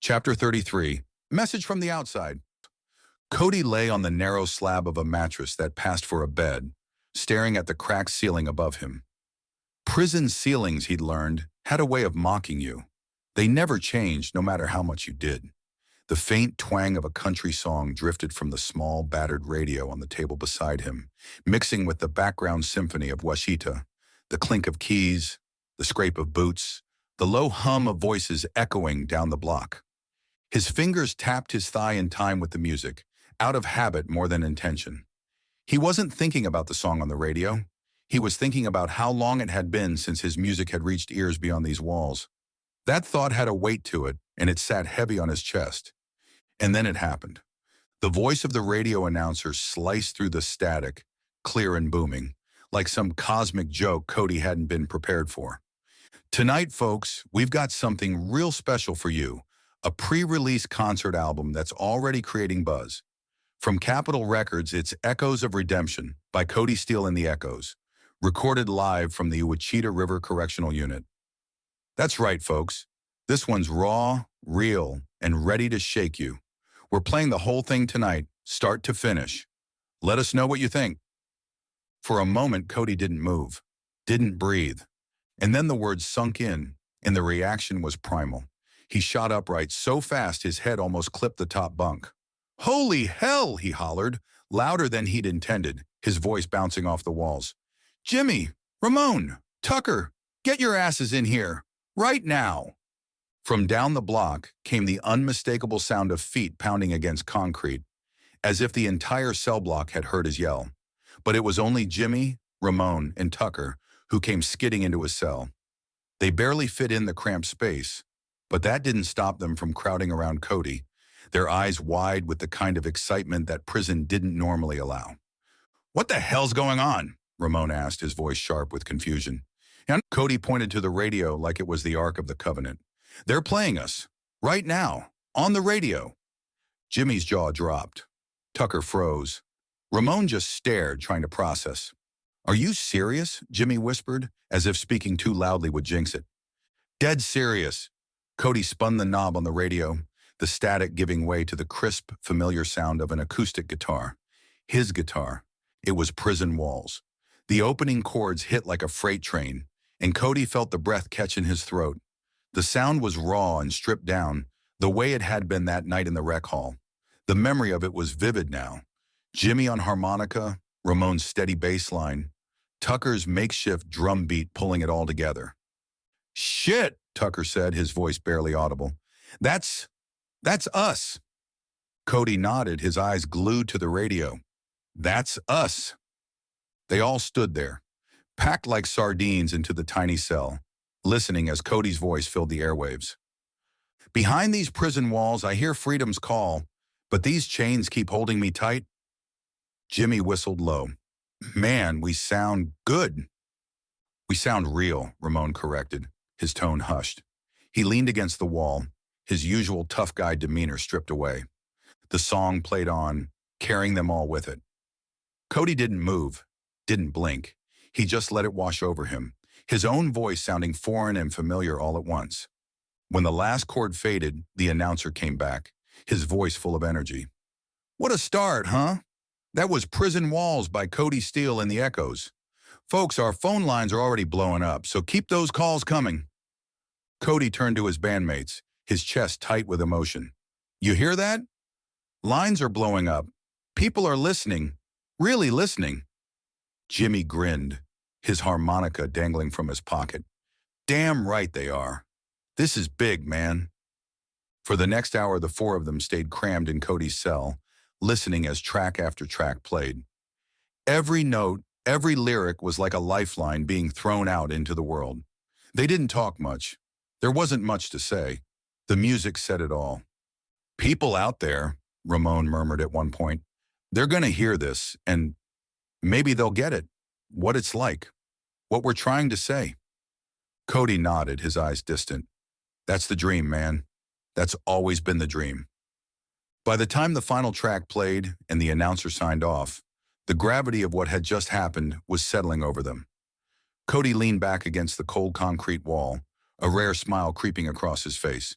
Chapter 33, Message from the Outside. Cody lay on the narrow slab of a mattress that passed for a bed, staring at the cracked ceiling above him. Prison ceilings, he'd learned, had a way of mocking you. They never changed no matter how much you did. The faint twang of a country song drifted from the small, battered radio on the table beside him, mixing with the background symphony of Washita, the clink of keys, the scrape of boots, the low hum of voices echoing down the block. His fingers tapped his thigh in time with the music, out of habit more than intention. He wasn't thinking about the song on the radio. He was thinking about how long it had been since his music had reached ears beyond these walls. That thought had a weight to it, and it sat heavy on his chest. And then it happened. The voice of the radio announcer sliced through the static, clear and booming, like some cosmic joke Cody hadn't been prepared for. Tonight, folks, we've got something real special for you, a pre-release concert album that's already creating buzz. From Capitol Records, it's Echoes of Redemption by Cody Steele and the Echoes, recorded live from the Washita River Correctional Unit. That's right, folks. This one's raw, real, and ready to shake you. We're playing the whole thing tonight, start to finish. Let us know what you think. For a moment, Cody didn't move, didn't breathe. And then the words sunk in, and the reaction was primal. He shot upright so fast his head almost clipped the top bunk. "Holy hell!" he hollered, louder than he'd intended, his voice bouncing off the walls. "Jimmy, Ramon, Tucker, get your asses in here, right now!" From down the block came the unmistakable sound of feet pounding against concrete, as if the entire cell block had heard his yell. But it was only Jimmy, Ramon, and Tucker who came skidding into his cell. They barely fit in the cramped space, but that didn't stop them from crowding around Cody, their eyes wide with the kind of excitement that prison didn't normally allow. "What the hell's going on?" Ramon asked, his voice sharp with confusion. And Cody pointed to the radio like it was the Ark of the Covenant. "They're playing us, right now, on the radio." Jimmy's jaw dropped. Tucker froze. Ramon just stared, trying to process. "Are you serious?" Jimmy whispered, as if speaking too loudly would jinx it. "Dead serious." Cody spun the knob on the radio, the static giving way to the crisp, familiar sound of an acoustic guitar. His guitar. It was Prison Walls. The opening chords hit like a freight train, and Cody felt the breath catch in his throat. The sound was raw and stripped down, the way it had been that night in the rec hall. The memory of it was vivid now. Jimmy on harmonica, Ramon's steady bass line, Tucker's makeshift drum beat pulling it all together. "Shit," Tucker said, his voice barely audible. That's us." Cody nodded, his eyes glued to the radio. "That's us." They all stood there, packed like sardines into the tiny cell, listening as Cody's voice filled the airwaves. "Behind these prison walls, I hear freedom's call, but these chains keep holding me tight." Jimmy whistled low. "Man, we sound good." "We sound real," Ramon corrected, his tone hushed. He leaned against the wall, his usual tough guy demeanor stripped away. The song played on, carrying them all with it. Cody didn't move, didn't blink. He just let it wash over him, his own voice sounding foreign and familiar all at once. When the last chord faded, the announcer came back, his voice full of energy. "What a start, huh? That was Prison Walls by Cody Steele and the Echoes. Folks, our phone lines are already blowing up, so keep those calls coming." Cody turned to his bandmates, his chest tight with emotion. "You hear that? Lines are blowing up. People are listening, really listening." Jimmy grinned, his harmonica dangling from his pocket. "Damn right they are. This is big, man." For the next hour, the four of them stayed crammed in Cody's cell, listening as track after track played. Every note, every lyric was like a lifeline being thrown out into the world. They didn't talk much. There wasn't much to say. The music said it all. "People out there," Ramon murmured at one point, "they're going to hear this, and maybe they'll get it, what it's like, what we're trying to say." Cody nodded, his eyes distant. "That's the dream, man. That's always been the dream." By the time the final track played and the announcer signed off, the gravity of what had just happened was settling over them. Cody leaned back against the cold concrete wall, a rare smile creeping across his face.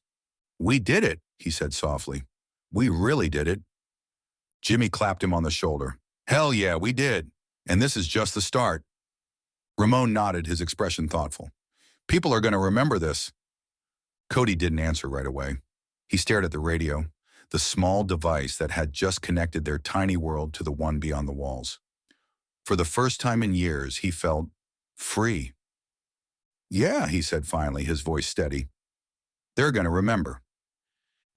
"We did it," he said softly. We really did it. Jimmy clapped him on the shoulder. Hell yeah, we did. And this is just the start. Ramon nodded, his expression thoughtful. People are going to remember this. Cody didn't answer right away. He stared at the radio, the small device that had just connected their tiny world to the one beyond the walls. For the first time in years, he felt free. Yeah, he said finally, his voice steady. They're going to remember.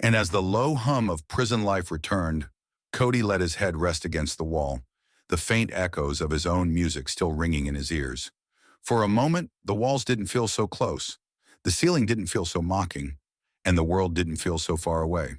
And as the low hum of prison life returned, Cody let his head rest against the wall, the faint echoes of his own music still ringing in his ears. For a moment, the walls didn't feel so close. The ceiling didn't feel so mocking, and the world didn't feel so far away.